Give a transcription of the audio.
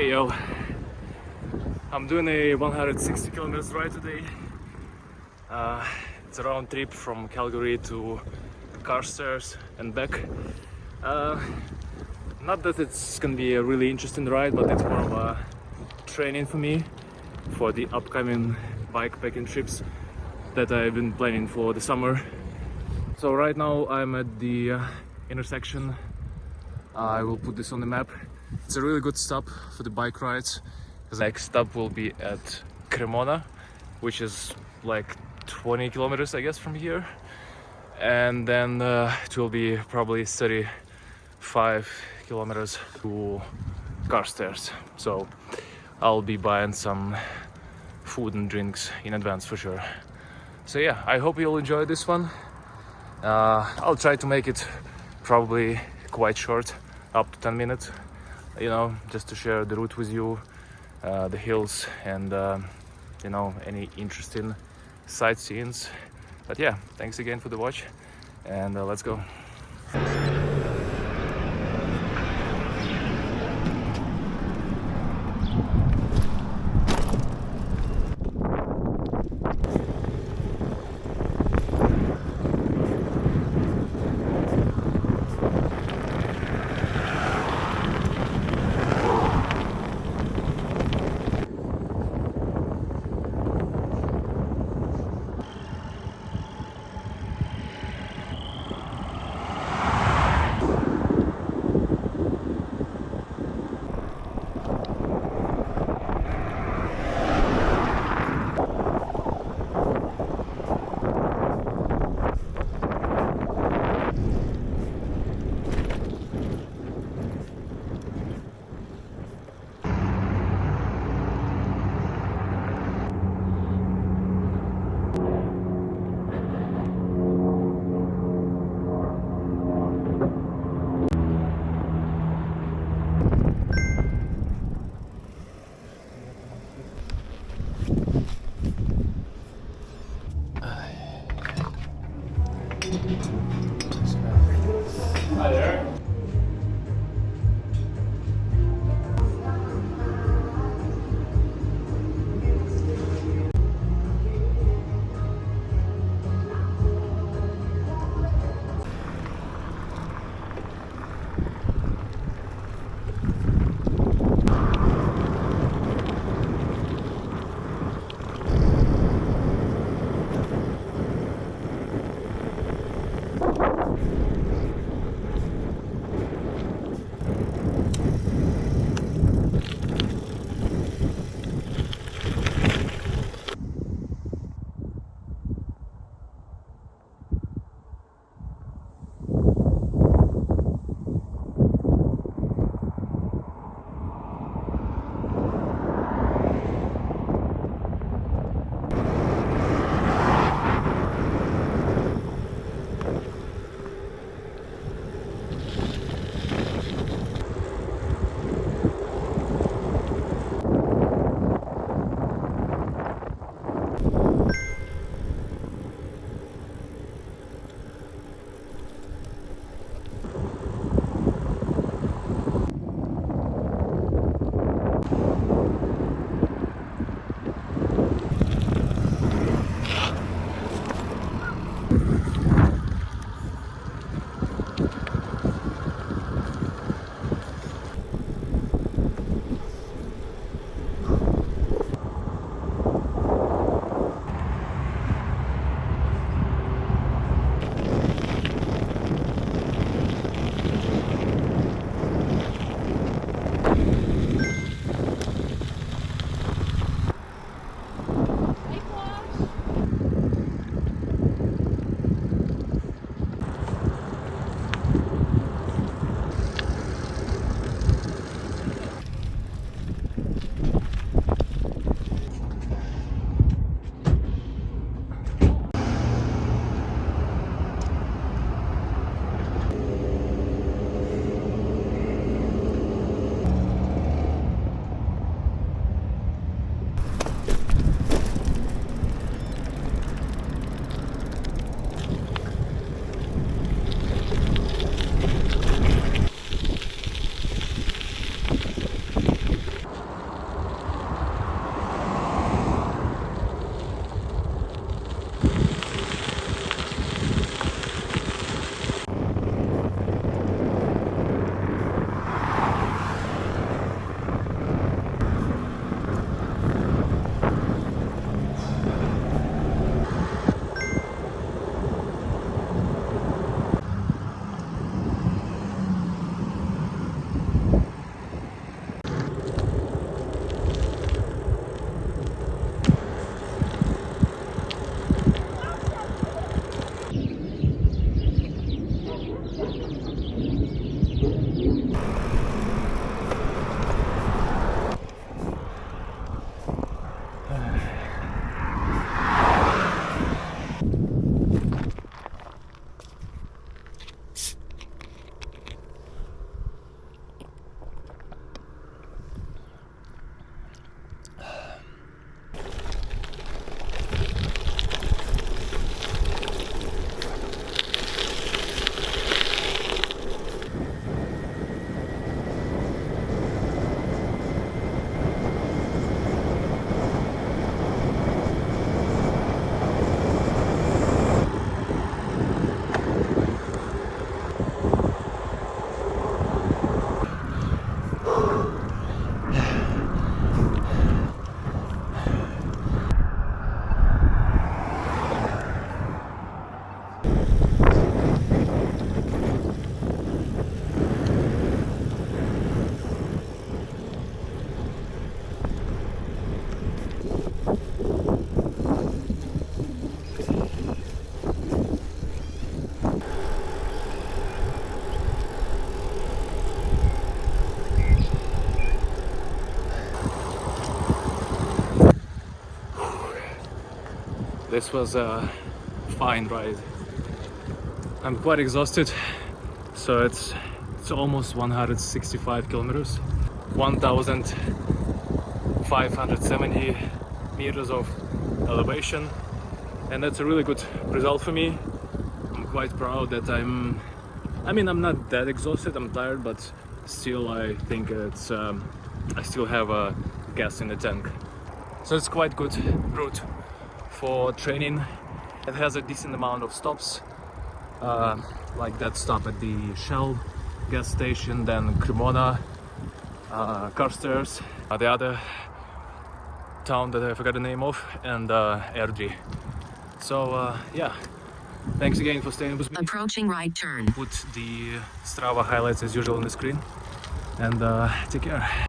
Hey yo, I'm doing a 160 kilometers ride today. It's a round trip from Calgary to Carstairs and back. Not that it's gonna be a really interesting ride, but it's more of a training for me for the upcoming bikepacking trips that I've been planning for the summer. So right now I'm at the intersection. I will put this on the map. It's a really good stop for the bike rides. The next stop will be at Cremona, which is like 20 kilometers, I guess, from here. And then it will be probably 35 kilometers to Carstairs. So I'll be buying some food and drinks in advance for sure. So yeah, I hope you'll enjoy this one. I'll try to make it probably quite short, up to 10 minutes, you know, just to share the route with you, the hills, and you know, any interesting sightseeings. But yeah, thanks again for the watch, and let's go. Hi there. this was a fine ride. I'm quite exhausted, so it's almost 165 kilometers, 1,570 meters of elevation, and that's a really good result for me. I'm quite proud that I'm not that exhausted, I'm tired, but still I think it's I still have gas in the tank. So it's quite good route for training. It has a decent amount of stops, like that stop at the Shell gas station, then Cremona, Carstairs, the other town that I forgot the name of, and Airdrie. So yeah, thanks again for staying with me. Approaching right turn. Put the Strava highlights as usual on the screen, and take care.